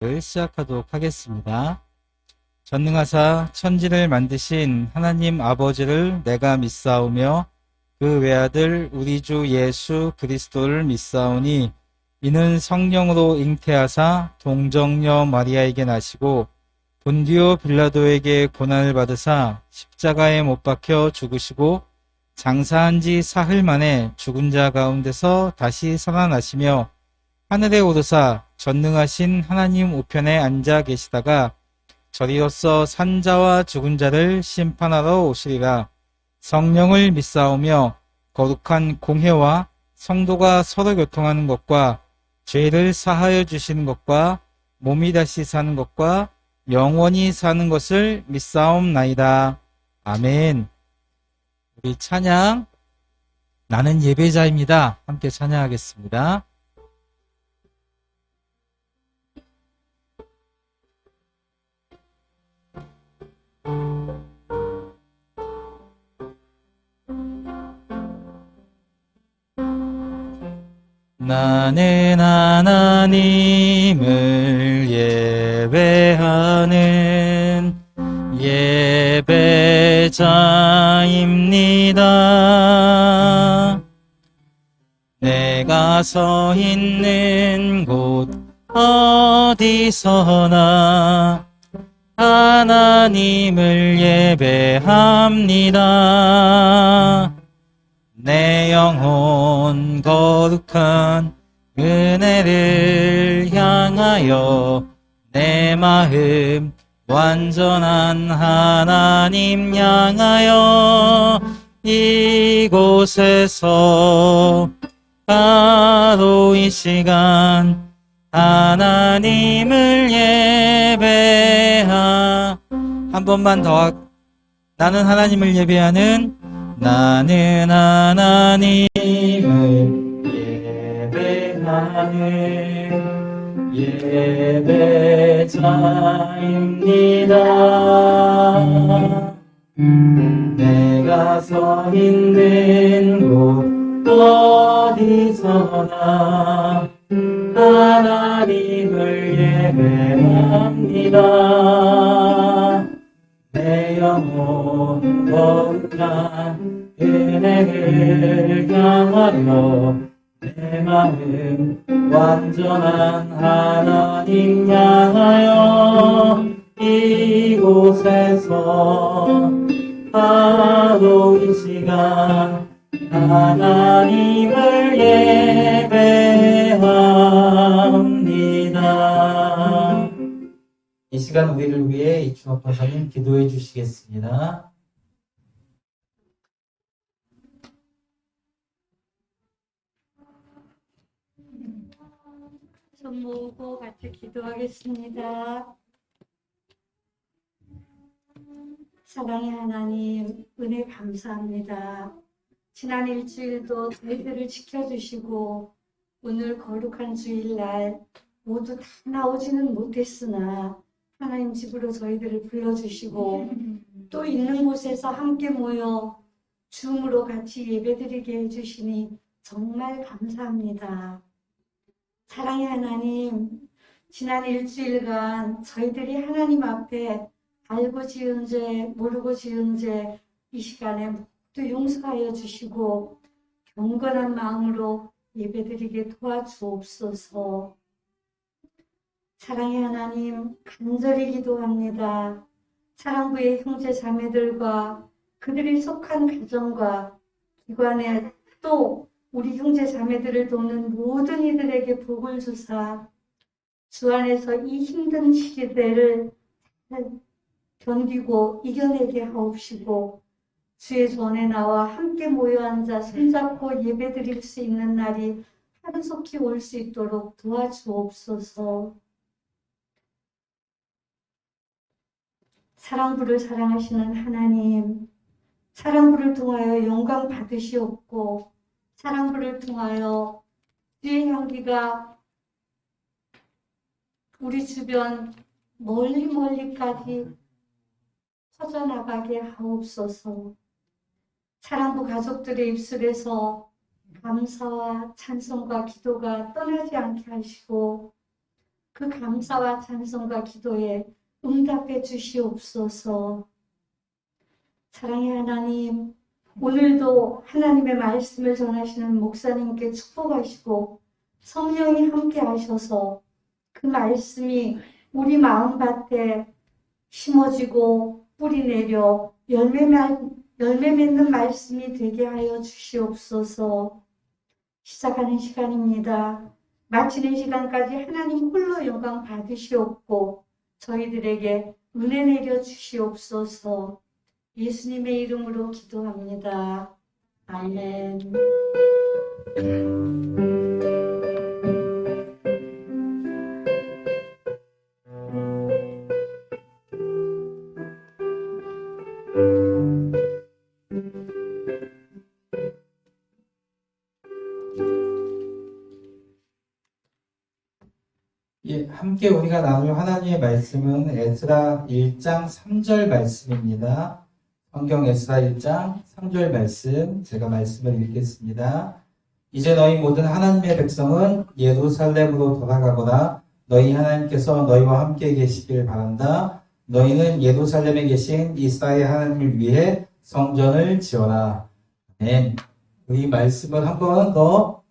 시작하도록 하겠습니다. 전능하사 천지를 만드신 하나님 아버지를 내가 믿사오며 그 외아들 우리 주 예수 그리스도를 믿사오니 이는 성령으로 잉태하사 동정녀 마리아에게 나시고 본디오 빌라도에게 고난을 받으사 십자가에 못 박혀 죽으시고 장사한 지 사흘 만에 죽은 자 가운데서 다시 살아나시며 하늘에 오르사 전능하신 하나님 우편에 앉아 계시다가 저리로서 산자와 죽은 자를 심판하러 오시리라. 성령을 믿사오며 거룩한 공회와 성도가 서로 교통하는 것과 죄를 사하여 주시는 것과 몸이 다시 사는 것과 영원히 사는 것을 믿사옵나이다. 아멘. 우리 찬양 나는 예배자입니다. 함께 찬양하겠습니다. 나는 하나님을 예배하는 예배자입니다. 내가 서 있는 곳 어디서나 하나님을 예배합니다. 내 영혼 거룩한 은혜를 향하여 내 마음 완전한 하나님 향하여 이곳에서 바로 이 시간 하나님을 한 번만 더 나는 하나님을 예배하는 나는 하나님을 예배하는 예배자입니다. 내가 서 있는 곳 어디서나 하나님을 예배합니다. 내 영혼 거룩한 은혜를 향하여 내 마음 완전한 하나님 향하여 이곳에서 바로 이 시간 하나님을 예배합니다. 이 시간 우리를 위해 이충학 박사님 기도해 주시겠습니다. 손 모으고 같이 기도하겠습니다. 사랑의 하나님, 은혜 감사합니다. 지난 일주일도 저희들을 지켜주시고 오늘 거룩한 주일날 모두 다 나오지는 못했으나 하나님 집으로 저희들을 불러주시고 또 있는 곳에서 함께 모여 줌으로 같이 예배드리게 해주시니 정말 감사합니다. 사랑의 하나님, 지난 일주일간 저희들이 하나님 앞에 알고 지은 죄, 모르고 지은 죄 이 시간에 모두 용서하여 주시고 경건한 마음으로 예배드리게 도와주옵소서. 사랑의 하나님, 간절히 기도합니다. 사랑부의 형제 자매들과 그들이 속한 가정과 기관에 또 우리 형제 자매들을 돕는 모든 이들에게 복을 주사 주 안에서 이 힘든 시대를 견디고 이겨내게 하옵시고 주의 손에 나와 함께 모여 앉아 손잡고 예배드릴 수 있는 날이 하루속히 올 수 있도록 도와주옵소서. 사랑부를 사랑하시는 하나님, 사랑부를 통하여 영광 받으시옵고 사랑부를 통하여 주의 향기가 우리 주변 멀리까지 퍼져나가게 하옵소서. 사랑부 가족들의 입술에서 감사와 찬송과 기도가 떠나지 않게 하시고 그 감사와 찬송과 기도에 응답해 주시옵소서. 사랑의 하나님, 오늘도 하나님의 말씀을 전하시는 목사님께 축복하시고 성령이 함께 하셔서 그 말씀이 우리 마음밭에 심어지고 뿌리 내려 열매 맺는 말씀이 되게 하여 주시옵소서. 시작하는 시간입니다. 마치는 시간까지 하나님 홀로 영광 받으시옵고 저희들에게 은혜 내려 주시옵소서. 예수님의 이름으로 기도합니다. 아멘. 예, 함께 우리가 나눌 하나님의 말씀은 에스라 1장 3절 말씀입니다. 성경 에스라 1장 3절 말씀, 제가 말씀을 읽겠습니다. 이제 너희 모든 하나님의 백성은 예루살렘으로 돌아가거나 너희 하나님께서 너희와 함께 계시길 바란다. 너희는 예루살렘에 계신 이스라엘 하나님을 위해 성전을 지어라. 아멘. 이 말씀을 한 번 더,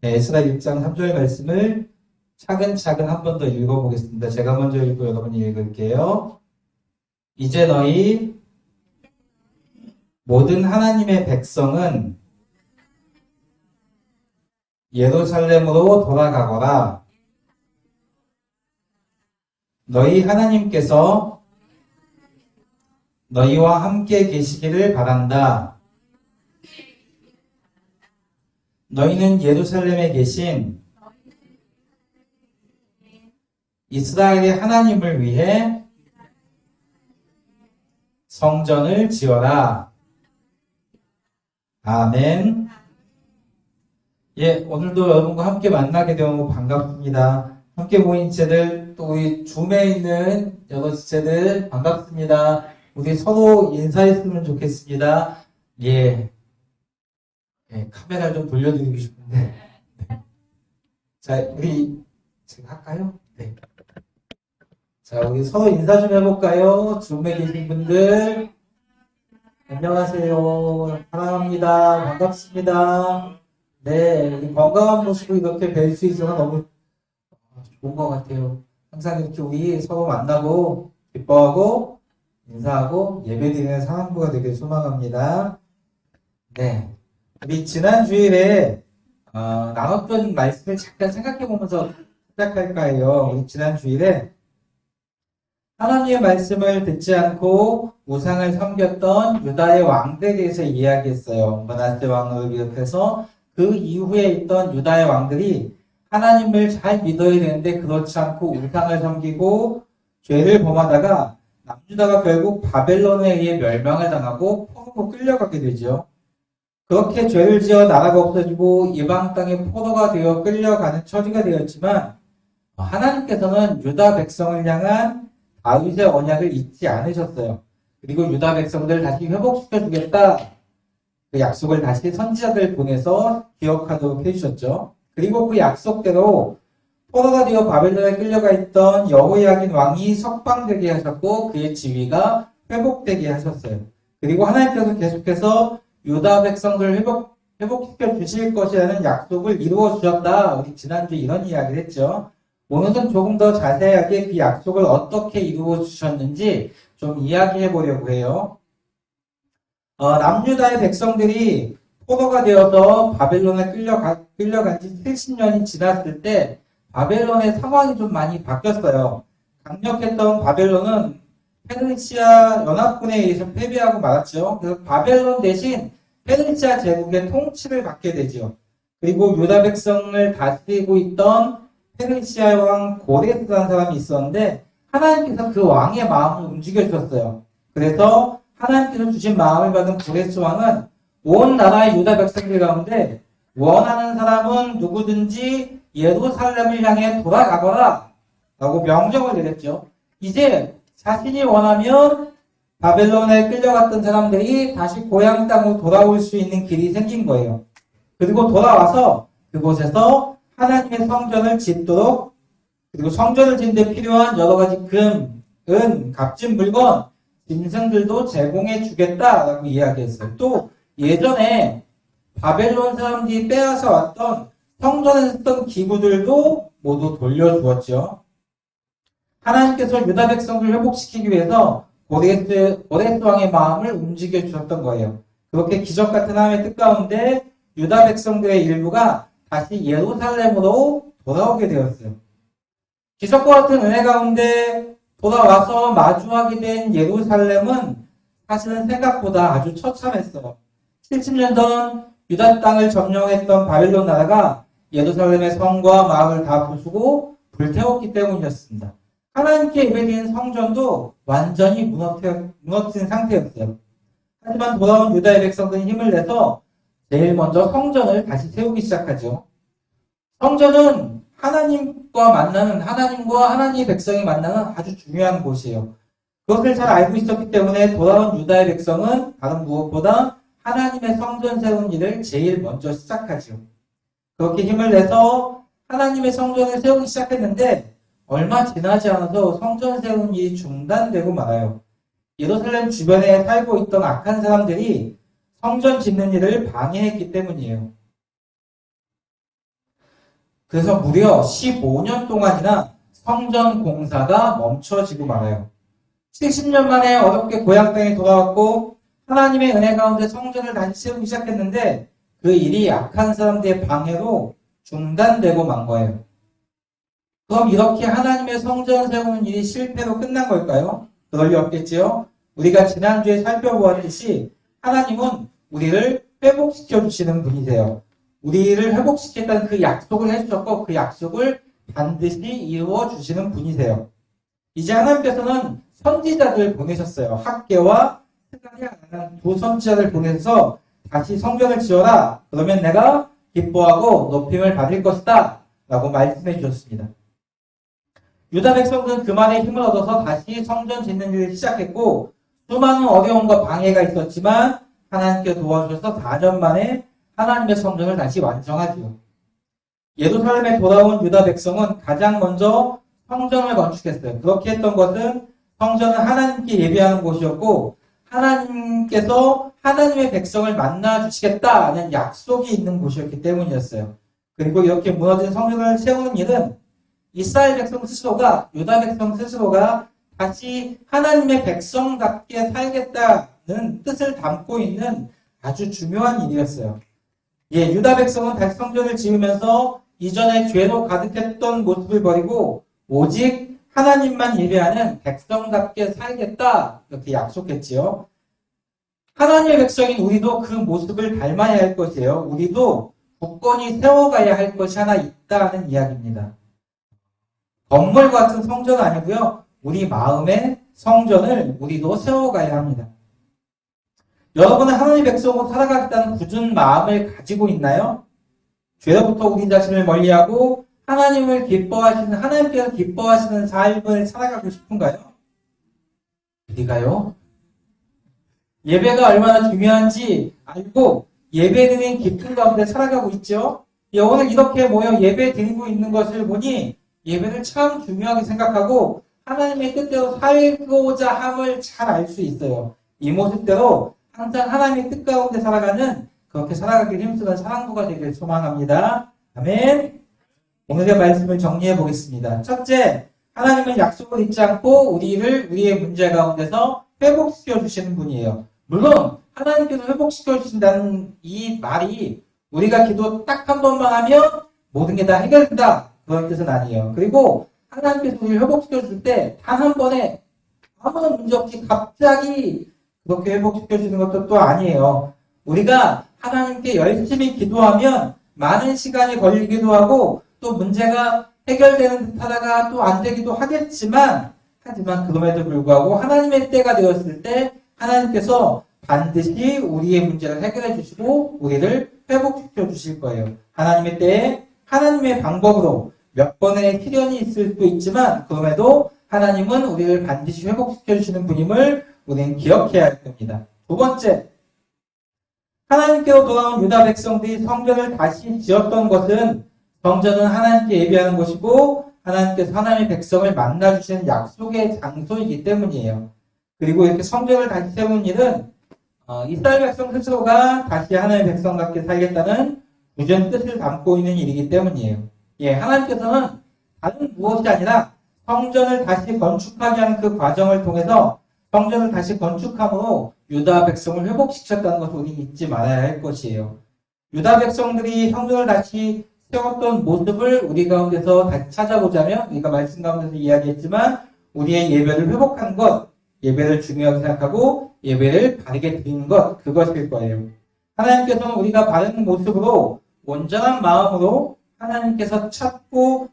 에스라 1장 3절 말씀을 차근차근 한 번 더 읽어보겠습니다. 제가 먼저 읽고 여러분이 읽을게요. 이제 너희 모든 하나님의 백성은 예루살렘으로 돌아가거라. 너희 하나님께서 너희와 함께 계시기를 바란다. 너희는 예루살렘에 계신 이스라엘의 하나님을 위해 성전을 지어라. 아멘. 예, 오늘도 여러분과 함께 만나게 되어 반갑습니다. 함께 모인 지체들, 또 우리 줌에 있는 여러 지체들 반갑습니다. 우리 서로 인사했으면 좋겠습니다. 예, 카메라를 좀 돌려드리고 싶은데. 네. 자, 우리 지금 할까요? 네. 자, 우리 서로 인사 좀 해볼까요? 줌에 계신 분들. 안녕하세요. 사랑합니다. 반갑습니다. 네, 우리 건강한 모습을 이렇게 뵐 수 있어서 너무 좋은 것 같아요. 항상 이렇게 우리 서로 만나고, 기뻐하고, 인사하고, 예배드리는 사랑부가 되길 소망합니다. 네. 우리 지난 주일에, 나눴던 말씀을 잠깐 생각해보면서 시작할까 해요. 우리 지난 주일에 하나님의 말씀을 듣지 않고 우상을 섬겼던 유다의 왕들에 대해서 이야기했어요. 므낫세 왕을 비롯해서 그 이후에 있던 유다의 왕들이 하나님을 잘 믿어야 되는데 그렇지 않고 우상을 섬기고 죄를 범하다가 남유다가 결국 바벨론에 의해 멸망을 당하고 포로로 끌려가게 되죠. 그렇게 죄를 지어 나라가 없어지고 이방 땅에 포로가 되어 끌려가는 처지가 되었지만 하나님께서는 유다 백성을 향한 다윗의 언약을 잊지 않으셨어요. 그리고 유다 백성들을 다시 회복시켜주겠다. 그 약속을 다시 선지자들 보내서 기억하도록 해주셨죠. 그리고 그 약속대로 포로가 되어 바벨론에 끌려가 있던 여호야긴 왕이 석방되게 하셨고 그의 지위가 회복되게 하셨어요. 그리고 하나님께서 계속해서 유다 백성들을 회복시켜 주실 것이라는 약속을 이루어 주셨다. 우리 지난주에 이런 이야기를 했죠. 오늘은 조금 더 자세하게 그 약속을 어떻게 이루어 주셨는지 좀 이야기해 보려고 해요. 남유다의 백성들이 포로가 되어서 바벨론에 끌려간 지 70년이 지났을 때 바벨론의 상황이 좀 많이 바뀌었어요. 강력했던 바벨론은 페르시아 연합군에 의해서 패배하고 말았죠. 그래서 바벨론 대신 페르시아 제국의 통치를 받게 되죠. 그리고 유다 백성을 다스리고 있던 페르시아 왕 고레스라는 사람이 있었는데 하나님께서 그 왕의 마음을 움직여 주셨어요. 그래서 하나님께서 주신 마음을 받은 고레스 왕은 온 나라의 유다 백성들 가운데 원하는 사람은 누구든지 예루살렘을 향해 돌아가거라 라고 명령을 내렸죠. 이제 자신이 원하면 바벨론에 끌려갔던 사람들이 다시 고향 땅으로 돌아올 수 있는 길이 생긴 거예요. 그리고 돌아와서 그곳에서 하나님의 성전을 짓도록 그리고 성전을 짓는 데 필요한 여러 가지 금, 은, 값진 물건, 짐승들도 제공해 주겠다라고 이야기했어요. 또 예전에 바벨론 사람들이 빼앗아 왔던 성전에 썼던 기구들도 모두 돌려주었죠. 하나님께서 유다 백성들을 회복시키기 위해서 고레스 왕의 마음을 움직여 주셨던 거예요. 그렇게 기적 같은 하나님의 뜻 가운데 유다 백성들의 일부가 다시 예루살렘으로 돌아오게 되었어요. 기적과 같은 은혜 가운데 돌아와서 마주하게 된 예루살렘은 사실은 생각보다 아주 처참했어요. 70년 전 유다 땅을 점령했던 바벨론 나라가 예루살렘의 성과 마을을 다 부수고 불태웠기 때문이었습니다. 하나님께 예배드린 성전도 완전히 무너진 상태였어요. 하지만 돌아온 유다의 백성들은 힘을 내서 제일 먼저 성전을 다시 세우기 시작하죠. 성전은 하나님과 하나님의 백성이 만나는 아주 중요한 곳이에요. 그것을 잘 알고 있었기 때문에 돌아온 유다의 백성은 다른 무엇보다 하나님의 성전 세우는 일을 제일 먼저 시작하죠. 그렇게 힘을 내서 하나님의 성전을 세우기 시작했는데 얼마 지나지 않아서 성전 세우는 일이 중단되고 말아요. 예루살렘 주변에 살고 있던 악한 사람들이 성전 짓는 일을 방해했기 때문이에요. 그래서 무려 15년 동안이나 성전 공사가 멈춰지고 말아요. 70년 만에 어렵게 고향 땅에 돌아왔고 하나님의 은혜 가운데 성전을 다시 세우기 시작했는데 그 일이 악한 사람들의 방해로 중단되고 만 거예요. 그럼 이렇게 하나님의 성전 세우는 일이 실패로 끝난 걸까요? 그럴 리 없겠지요. 우리가 지난주에 살펴보았듯이 하나님은 우리를 회복시켜 주시는 분이세요. 우리를 회복시켰다는 그 약속을 해주셨고 그 약속을 반드시 이루어 주시는 분이세요. 이제 하나님께서는 선지자들을 보내셨어요. 학개와 스가랴라는 두 선지자를 보내서 다시 성전을 지어라. 그러면 내가 기뻐하고 높임을 받을 것이다. 라고 말씀해 주셨습니다. 유다 백성들은 그 말에 힘을 얻어서 다시 성전 짓는 일을 시작했고 수많은 어려움과 방해가 있었지만 하나님께 도와주셔서 4년 만에 하나님의 성전을 다시 완성하지요. 예루살렘에 돌아온 유다 백성은 가장 먼저 성전을 건축했어요. 그렇게 했던 것은 성전은 하나님께 예배하는 곳이었고 하나님께서 하나님의 백성을 만나 주시겠다는 약속이 있는 곳이었기 때문이었어요. 그리고 이렇게 무너진 성전을 세우는 일은 이스라엘 백성 스스로가 유다 백성 스스로가 다시 하나님의 백성답게 살겠다는 뜻을 담고 있는 아주 중요한 일이었어요. 유다 백성은 다시 성전을 지으면서 이전에 죄로 가득했던 모습을 버리고 오직 하나님만 예배하는 백성답게 살겠다 이렇게 약속했지요. 하나님의 백성인 우리도 그 모습을 닮아야 할 것이에요. 우리도 굳건히 세워가야 할 것이 하나 있다는 이야기입니다. 건물 같은 성전은 아니고요. 우리 마음의 성전을 우리도 세워가야 합니다. 여러분은 하나님의 백성으로 살아가겠다는 굳은 마음을 가지고 있나요? 죄로부터 우리 자신을 멀리하고 하나님께서 기뻐하시는 삶을 살아가고 싶은가요? 어디가요? 예배가 얼마나 중요한지 알고 예배드리는 기쁨 가운데 살아가고 있죠? 오늘 이렇게 모여 예배 드리고 있는 것을 보니 예배를 참 중요하게 생각하고 하나님의 뜻대로 살고자 함을 잘 알 수 있어요. 이 모습대로 항상 하나님의 뜻 가운데 살아가는 그렇게 살아가기 힘쓰는 사랑부가 되길 소망합니다. 아멘. 오늘의 말씀을 정리해 보겠습니다. 첫째, 하나님은 약속을 잊지 않고 우리의 문제 가운데서 회복시켜 주시는 분이에요. 물론 하나님께서 회복시켜 주신다는 이 말이 우리가 기도 딱 한 번만 하면 모든 게 다 해결된다 그런 뜻은 아니에요. 그리고 하나님께서 우리를 회복시켜 줄 때 단 한 번에 아무런 문제 없이 갑자기 그렇게 회복시켜 주는 것도 또 아니에요. 우리가 하나님께 열심히 기도하면 많은 시간이 걸리기도 하고 또 문제가 해결되는 듯 하다가 또 안 되기도 하지만 그럼에도 불구하고 하나님의 때가 되었을 때 하나님께서 반드시 우리의 문제를 해결해 주시고 우리를 회복시켜 주실 거예요. 하나님의 때에 하나님의 방법으로 몇 번의 시련이 있을 수도 있지만 그럼에도 하나님은 우리를 반드시 회복시켜 주시는 분임을 우리는 기억해야 할 겁니다. 두 번째, 하나님께로 돌아온 유다 백성들이 성전을 다시 지었던 것은 성전은 하나님께 예배하는 곳이고 하나님께서 하나님의 백성을 만나주시는 약속의 장소이기 때문이에요. 그리고 이렇게 성전을 다시 세우는 일은 이스라엘 백성 스스로가 다시 하나님의 백성답게 살겠다는 구전 뜻을 담고 있는 일이기 때문이에요. 예, 하나님께서는 다른 무엇이 아니라 성전을 다시 건축하게 하는 그 과정을 통해서 성전을 다시 건축함으로 유다 백성을 회복시켰다는 것을 우리는 잊지 말아야 할 것이에요. 유다 백성들이 성전을 다시 세웠던 모습을 우리 가운데서 다시 찾아보자면, 우리가 말씀 가운데서 이야기했지만 우리의 예배를 회복한 것, 예배를 중요하게 생각하고 예배를 바르게 드리는 것, 그것일 거예요. 하나님께서는 우리가 바른 모습으로 온전한 마음으로 하나님을 찾고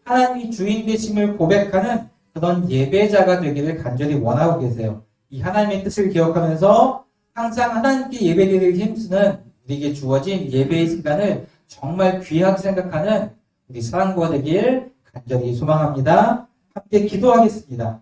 하나님이 주인 되심을 고백하는 그런 예배자가 되기를 간절히 원하고 계세요. 이 하나님의 뜻을 기억하면서 항상 하나님께 예배드리기 힘쓰는 우리에게 주어진 예배의 시간을 정말 귀하게 생각하는 우리 사랑부가 되길 간절히 소망합니다. 함께 기도하겠습니다.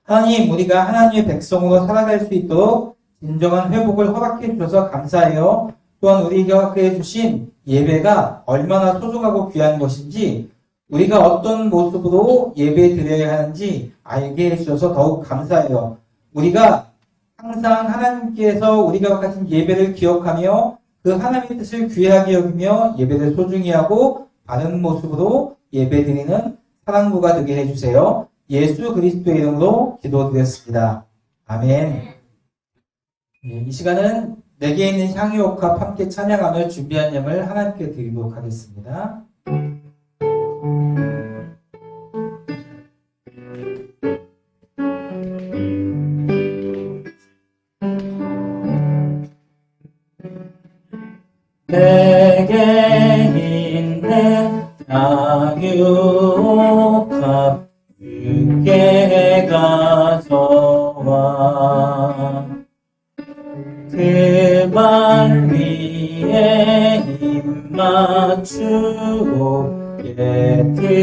하나님, 우리가 하나님의 백성으로 살아갈 수 있도록 진정한 회복을 허락해 주셔서 감사해요. 또한 우리에게 허락해 주신 예배가 얼마나 소중하고 귀한 것인지, 우리가 어떤 모습으로 예배 드려야 하는지 알게 해주셔서 더욱 감사해요. 우리가 항상 하나님께서 우리가 가진 예배를 기억하며 그 하나님의 뜻을 귀하게 여기며 예배를 소중히 하고 바른 모습으로 예배 드리는 사랑부가 되게 해주세요. 예수 그리스도의 이름으로 기도드렸습니다. 아멘. 이 시간은 내게 있는 향유옥합 함께 찬양하며 준비한 예물 하나님께 드리도록 하겠습니다. 내게 있는 향유옥합 주께 가져와 그 발 위에 힘 맞추고 예드립니다.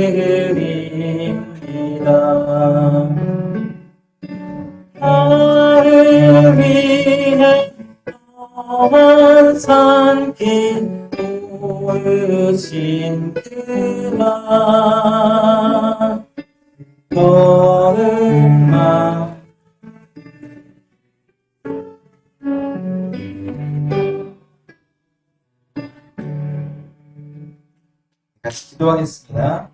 나를 위해 험한 산길 오르신 그만 걸음마 같이 기도하겠습니다.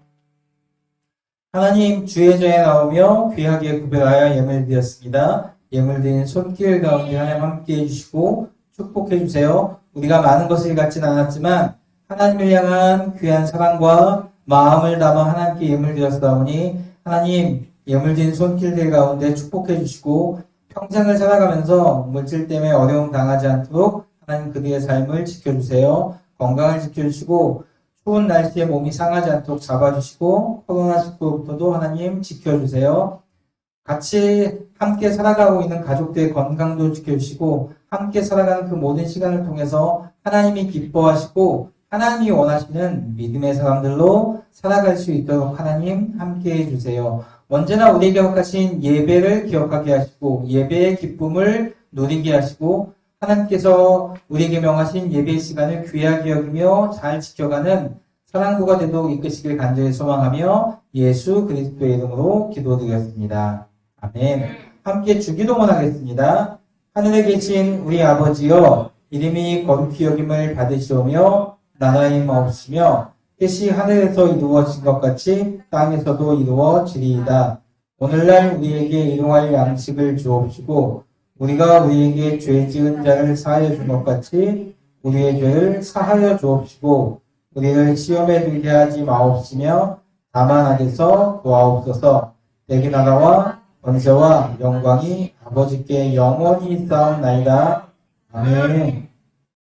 하나님, 주의 전에 나오며 귀하게 구별하여 예물 드렸습니다. 예물 드린 손길 가운데 하나님 함께 해주시고 축복해 주세요. 우리가 많은 것을 갖진 않았지만 하나님을 향한 귀한 사랑과 마음을 담아 하나님께 예물 드렸사오니 하나님, 예물 드린 손길들 가운데 축복해 주시고 평생을 살아가면서 물질 때문에 어려움 당하지 않도록 하나님 그들의 삶을 지켜주세요. 건강을 지켜주시고 추운 날씨에 몸이 상하지 않도록 잡아주시고 코로나19부터도 하나님 지켜주세요. 같이 함께 살아가고 있는 가족들의 건강도 지켜주시고 함께 살아가는 그 모든 시간을 통해서 하나님이 기뻐하시고 하나님이 원하시는 믿음의 사람들로 살아갈 수 있도록 하나님 함께 해주세요. 언제나 우리에게 허락하신 예배를 기억하게 하시고 예배의 기쁨을 누리게 하시고 하나님께서 우리에게 명하신 예배 시간을 귀하게 여기며 잘 지켜가는 사랑부가 되도록 이끄시길 간절히 소망하며 예수 그리스도의 이름으로 기도드렸습니다. 아멘. 함께 주기도문 하겠습니다. 하늘에 계신 우리 아버지여, 이름이 거룩히 여김을 받으시오며 나라임 없으며 뜻이 하늘에서 이루어진 것 같이 땅에서도 이루어지리이다. 오늘날 우리에게 일용할 양식을 주옵시고 우리가 우리에게 죄 지은 자를 사하여 준 것 같이 우리의 죄를 사하여 주옵시고 우리를 시험에 들게 하지 마옵시며 다만 악에서 구하옵소서. 내게 나라와 권세와 영광이 아버지께 영원히 있사옵나이다. 아멘.